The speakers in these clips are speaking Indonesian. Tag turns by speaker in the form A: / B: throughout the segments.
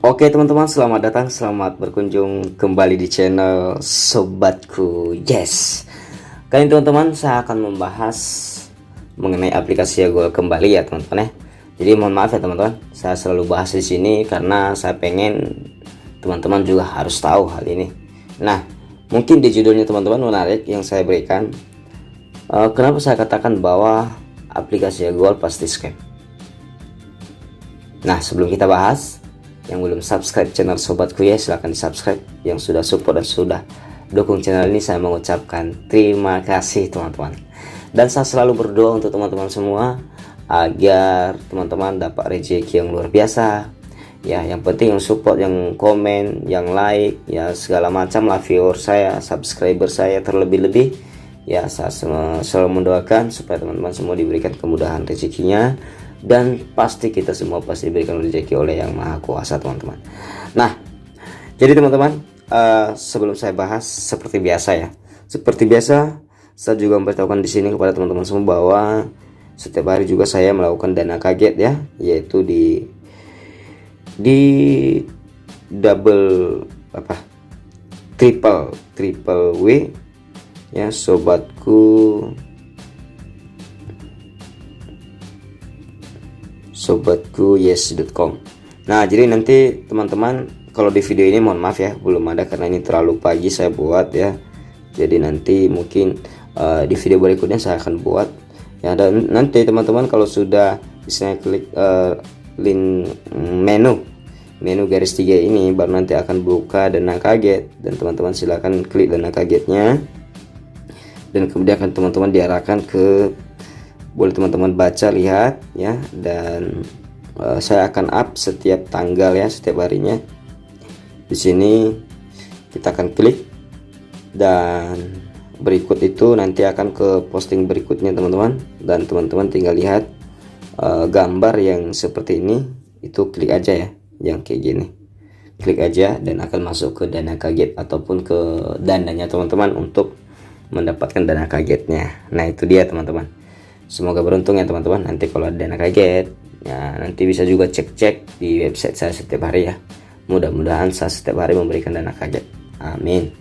A: Oke teman-teman, selamat datang, selamat berkunjung kembali di channel Sobatku. Yes, kali ini teman-teman saya akan membahas mengenai aplikasi Yagol kembali ya teman-teman ya. Jadi mohon maaf ya teman-teman, saya selalu bahas di sini karena saya pengen teman-teman juga harus tahu hal ini. Nah, mungkin di judulnya teman-teman menarik yang saya berikan. Kenapa saya katakan bahwa aplikasi Yagol pasti scam? Nah, sebelum kita bahas, yang belum subscribe channel Sobatku ya silahkan di subscribe. Yang sudah support dan sudah dukung channel ini, saya mengucapkan terima kasih teman-teman. Dan saya selalu berdoa untuk teman-teman semua agar teman-teman dapat rezeki yang luar biasa ya. Yang penting yang support, yang komen, yang like ya, segala macam lah, viewer saya, subscriber saya terlebih-lebih ya. Saya selalu mendoakan supaya teman-teman semua diberikan kemudahan rezekinya, dan pasti kita semua pasti diberikan rezeki oleh Yang Maha Kuasa teman-teman. Nah, jadi teman-teman, sebelum saya bahas, seperti biasa saya juga memberitahukan di sini kepada teman-teman semua bahwa setiap hari juga saya melakukan dana kaget ya, yaitu di triple W ya, sobatku yes.com. Nah, jadi nanti teman-teman, kalau di video ini mohon maaf ya belum ada karena ini terlalu pagi saya buat ya. Jadi nanti mungkin di video berikutnya saya akan buat ya. Dan nanti teman-teman kalau sudah bisa klik link menu garis 3 ini, baru nanti akan buka dana kaget, dan teman-teman silahkan klik dana kagetnya, dan kemudian akan teman-teman diarahkan ke, boleh teman-teman baca, lihat ya. Dan saya akan up setiap tanggal ya, setiap harinya. Di sini kita akan klik, dan berikut itu nanti akan ke posting berikutnya teman-teman, dan teman-teman tinggal lihat gambar yang seperti ini, itu klik aja ya, yang kayak gini, klik aja dan akan masuk ke dana kaget ataupun ke dananya teman-teman untuk mendapatkan dana kagetnya. Nah, itu dia teman-teman. Semoga beruntung ya teman-teman. Nanti kalau ada dana kaget ya, nanti bisa juga cek-cek di website saya setiap hari ya. Mudah-mudahan saya setiap hari memberikan dana kaget, amin.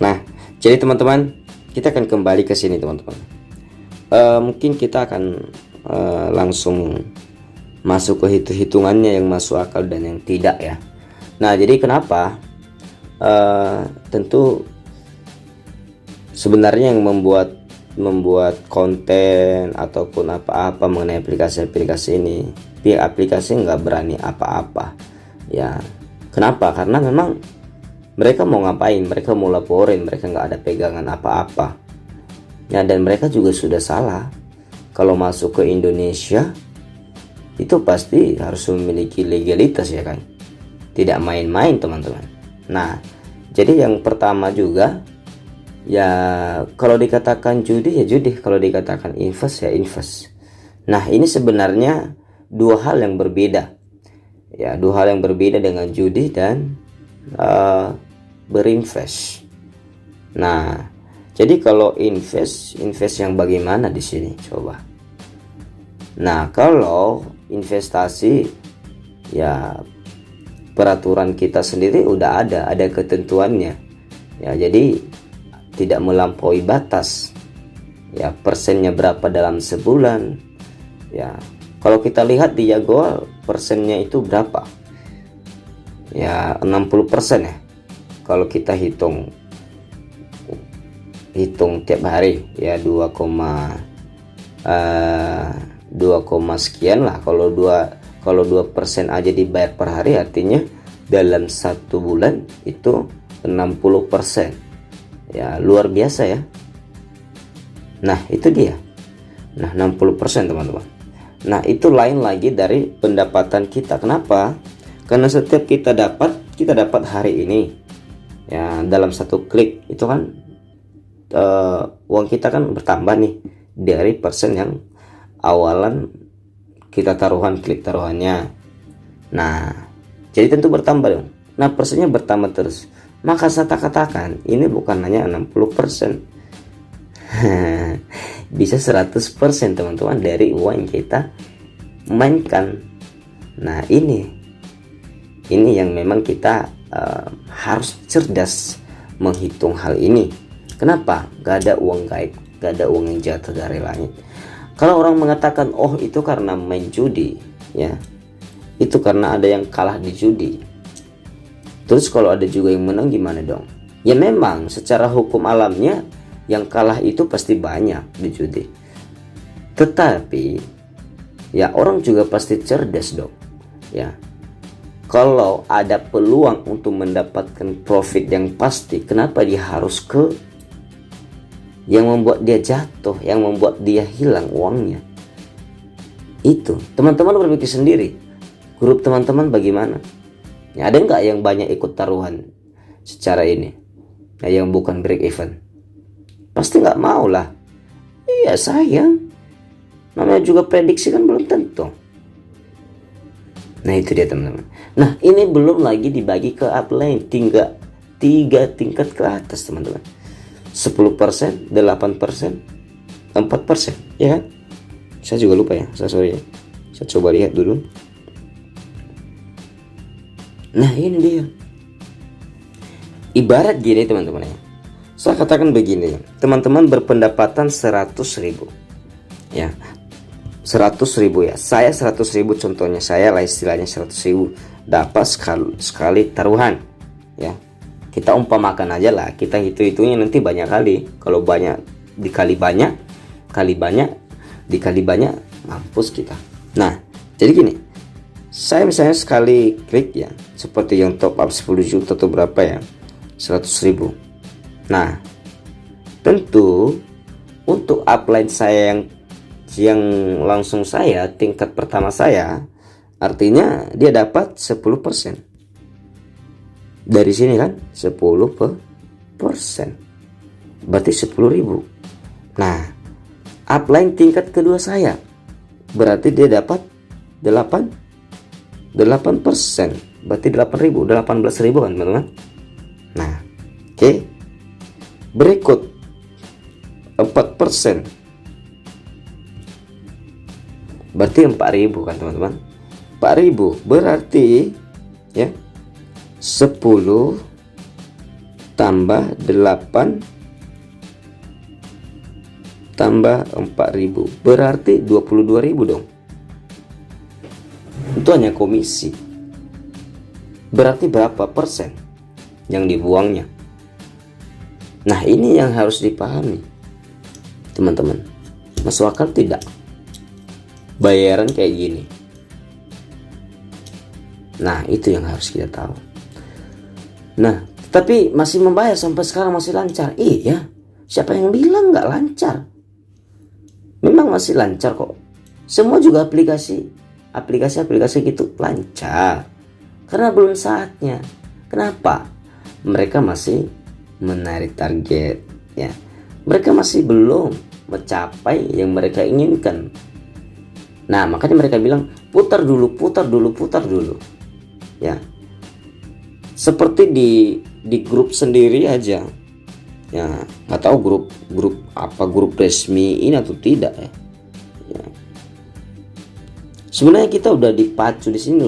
A: Nah, jadi teman-teman, kita akan kembali ke sini teman-teman. Mungkin kita akan langsung masuk ke hitungannya yang masuk akal dan yang tidak ya. Nah, jadi kenapa tentu sebenarnya yang membuat konten ataupun apa-apa mengenai aplikasi-aplikasi ini, pihak aplikasi nggak berani apa-apa ya. Kenapa? Karena memang mereka mau ngapain, mereka mau laporin, mereka nggak ada pegangan apa-apa ya. Dan mereka juga sudah salah. Kalau masuk ke Indonesia itu pasti harus memiliki legalitas ya kan, tidak main-main teman-teman. Nah, jadi yang pertama juga ya, kalau dikatakan judi ya judi, kalau dikatakan invest ya invest. Nah, ini sebenarnya dua hal yang berbeda ya, dua hal yang berbeda dengan judi dan berinvest. Nah, jadi kalau invest yang bagaimana di sini coba? Nah, kalau investasi ya, peraturan kita sendiri udah ada ketentuannya ya. Jadi tidak melampaui batas ya, persennya berapa dalam sebulan ya. Kalau kita lihat di Yagol persennya itu berapa ya, 60% ya kalau kita hitung tiap hari ya, 2, sekian lah. Kalau 2% aja dibayar per hari, artinya dalam satu bulan itu 60% ya, luar biasa ya. Nah, itu dia. Nah, 60% teman-teman. Nah, itu lain lagi dari pendapatan kita. Kenapa? Karena setiap kita dapat hari ini ya, dalam satu klik itu kan uang kita kan bertambah nih dari persen yang awalan kita klik taruhannya. Nah, jadi tentu bertambah dong. Nah, persennya bertambah terus. Maka saya katakan ini bukan hanya 60%, bisa 100% teman-teman dari uang yang kita mainkan. Nah, ini Ini yang memang kita harus cerdas menghitung hal ini. Kenapa? Gak ada uang gaib, gak ada uang yang jatuh dari langit. Kalau orang mengatakan, oh itu karena main judi, ya, itu karena ada yang kalah di judi. Terus kalau ada juga yang menang gimana dong? Ya memang secara hukum alamnya yang kalah itu pasti banyak di judi. Tetapi ya orang juga pasti cerdas dong, ya. Kalau ada peluang untuk mendapatkan profit yang pasti, kenapa dia harus ke yang membuat dia jatuh, yang membuat dia hilang uangnya? Itu teman-teman berpikir sendiri. Grup teman-teman bagaimana? Ya, ada nggak yang banyak ikut taruhan secara ini? Nah, yang bukan break even, pasti nggak mau lah. Iya sayang, namanya juga prediksi kan belum tentu. Nah itu dia teman-teman. Nah ini belum lagi dibagi ke upline, tinggal 3 tingkat ke atas teman-teman. 10%, 8%, 4%, ya kan? Saya juga lupa ya, sorry ya. Saya coba lihat dulu. Nah ini dia. Ibarat gini teman-teman ya. Saya katakan begini, teman-teman berpendapatan 100.000, ya, 100.000 ya. Saya 100.000 contohnya, saya lah istilahnya 100.000 dapat sekali taruhan, ya. Kita umpamakan aja lah, kita hitungnya nanti banyak kali. Kalau banyak dikali banyak, dikali banyak, mampus kita. Nah jadi gini, saya misalnya sekali klik ya, seperti yang top up 10 juta atau berapa ya, 100.000. Nah tentu untuk upline saya yang langsung saya tingkat pertama saya, artinya dia dapat 10%. Dari sini kan 10%, berarti 10.000. Nah upline tingkat kedua saya, berarti dia dapat 8%, berarti 8.000, 18.000 kan teman-teman. Nah oke, berikut 4%, berarti 4.000 kan teman-teman. 4.000 berarti ya 10 tambah 8 tambah 4.000 berarti 22.000 dong. Itu hanya komisi. Berarti berapa persen yang dibuangnya? Nah ini yang harus dipahami teman-teman. Masuk akal tidak bayaran kayak gini? Nah itu yang harus kita tahu. Nah tapi masih membayar sampai sekarang, masih lancar. Iya, siapa yang bilang nggak lancar? Memang masih lancar kok. Semua juga aplikasi gitu lancar, karena belum saatnya. Kenapa? Mereka masih menarik target, ya. Mereka masih belum mencapai yang mereka inginkan. Nah makanya mereka bilang putar dulu, ya. Seperti di grup sendiri aja, ya. Nggak tahu grup resmi ini atau tidak ya. Ya. Sebenarnya kita udah dipacu di sini,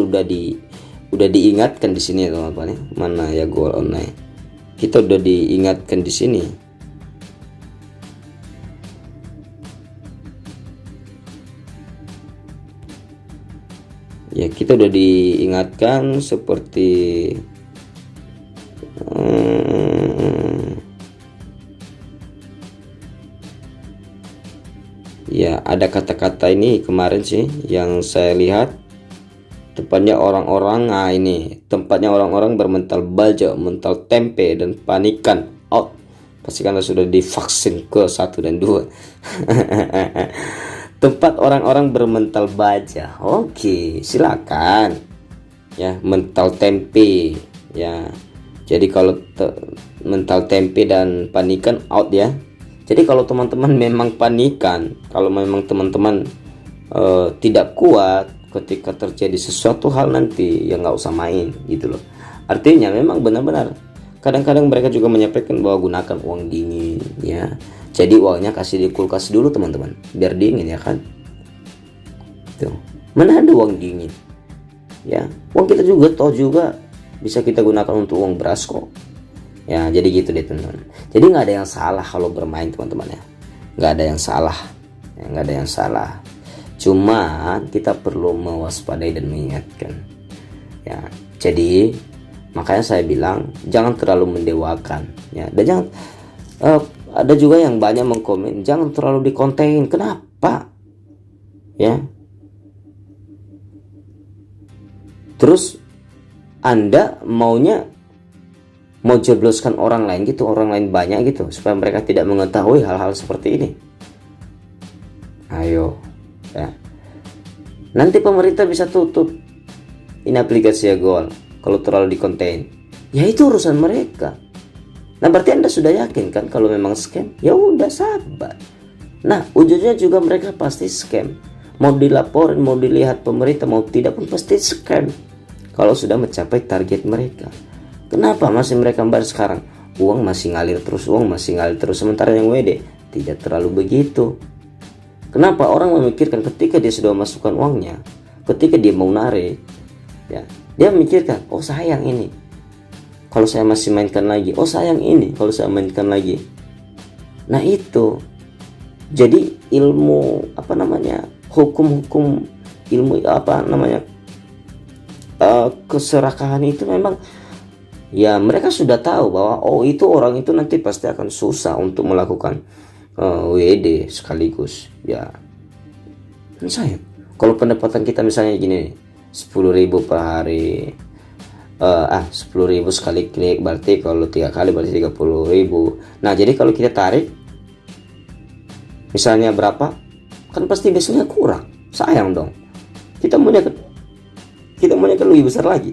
A: udah diingatkan di sini ya teman-teman ya. Mana ya goal online? Kita udah diingatkan di sini. Ya kita udah diingatkan seperti ya ada kata-kata ini kemarin sih yang saya lihat, tempatnya orang-orang, nah ini tempatnya orang-orang bermental baja, mental tempe dan panikan out. Pastikan sudah divaksin ke 1 dan 2. Tempat orang-orang bermental baja. Oke, silakan. Ya, mental tempe. Ya. Jadi kalau mental tempe dan panikan out ya. Jadi kalau teman-teman memang panikan, kalau memang teman-teman tidak kuat ketika terjadi sesuatu hal nanti, ya nggak usah main gitu loh. Artinya memang benar-benar kadang-kadang mereka juga menyampaikan bahwa gunakan uang dingin ya. Jadi uangnya kasih di kulkas dulu teman-teman, biar dingin ya kan. Tuh, mana ada uang dingin ya. Uang kita juga toh juga bisa kita gunakan untuk uang beras kok. Ya jadi gitu deh teman-teman. Jadi nggak ada yang salah kalau bermain teman-teman ya. Nggak ada yang salah. Ya, nggak ada yang salah. Cuma kita perlu mewaspadai dan mengingatkan. Ya jadi makanya saya bilang jangan terlalu mendewakan. Ya dan jangan ada juga yang banyak mengkomen jangan terlalu dikonten. Kenapa? Ya. Terus Anda mau jebloskan orang lain gitu, orang lain banyak gitu supaya mereka tidak mengetahui hal-hal seperti ini. Ayo ya. Nanti pemerintah bisa tutup ini aplikasi Goal kalau terlalu dikonten. Ya itu urusan mereka. Nah berarti Anda sudah yakin kan kalau memang scam? Ya udah sabar. Nah ujungnya juga mereka pasti scam. Mau dilaporin, mau dilihat pemerintah, mau tidak pun pasti scam. Kalau sudah mencapai target mereka. Kenapa masih mereka bayar sekarang? Uang masih ngalir terus, sementara yang WD tidak terlalu begitu. Kenapa orang memikirkan ketika dia sudah masukkan uangnya, ketika dia mau narik, ya dia memikirkan, oh sayang ini, kalau saya masih mainkan lagi, oh sayang ini, kalau saya mainkan lagi. Nah itu, jadi ilmu hukum-hukum ilmu keserakahan itu memang ya mereka sudah tahu bahwa oh itu orang itu nanti pasti akan susah untuk melakukan WD sekaligus. Ya misalnya kalau pendapatan kita misalnya gini 10.000 per hari, 10.000 sekali klik berarti kalau 3 kali berarti 30.000. Nah jadi kalau kita tarik misalnya berapa, kan pasti besoknya kurang, sayang dong. Kita maunya kan lebih besar lagi.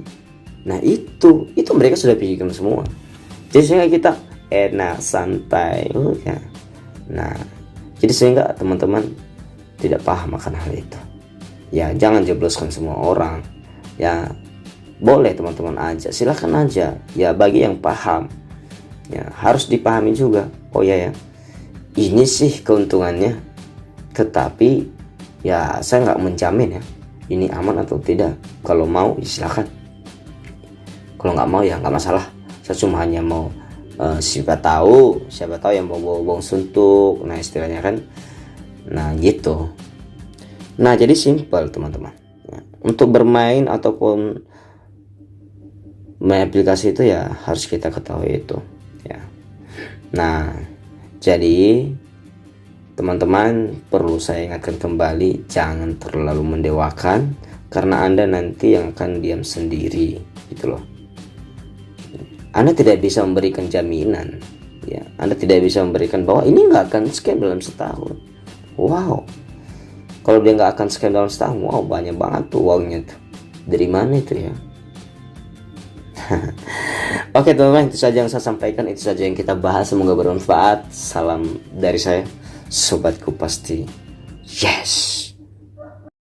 A: Nah itu mereka sudah pikirkan semua. Jadi sehingga kita enak santai, ya. Nah jadi sehingga teman-teman tidak paham akan hal itu. Ya jangan jebloskan semua orang. Ya boleh teman-teman aja, silakan aja. Ya bagi yang paham, ya harus dipahami juga. Oh ya ini sih keuntungannya. Tetapi ya saya nggak menjamin ya ini aman atau tidak. Kalau mau ya silakan, kalau nggak mau ya nggak masalah. Saya cuma hanya mau siapa tahu yang mau bong suntuk, nah istilahnya kan. Nah gitu. Nah jadi simpel teman-teman ya, untuk bermain ataupun main aplikasi itu ya harus kita ketahui itu ya. Nah jadi teman-teman perlu saya ingatkan kembali, jangan terlalu mendewakan karena Anda nanti yang akan diam sendiri gitu loh. Anda tidak bisa memberikan jaminan ya, Anda tidak bisa memberikan bahwa ini nggak akan scam dalam setahun. Wow, kalau dia nggak akan scam dalam setahun, wow banyak banget tuh uangnya tuh. Dari mana itu ya? Oke teman-teman, itu saja yang saya sampaikan, itu saja yang kita bahas, semoga bermanfaat. Salam dari saya, sobatku pasti yes.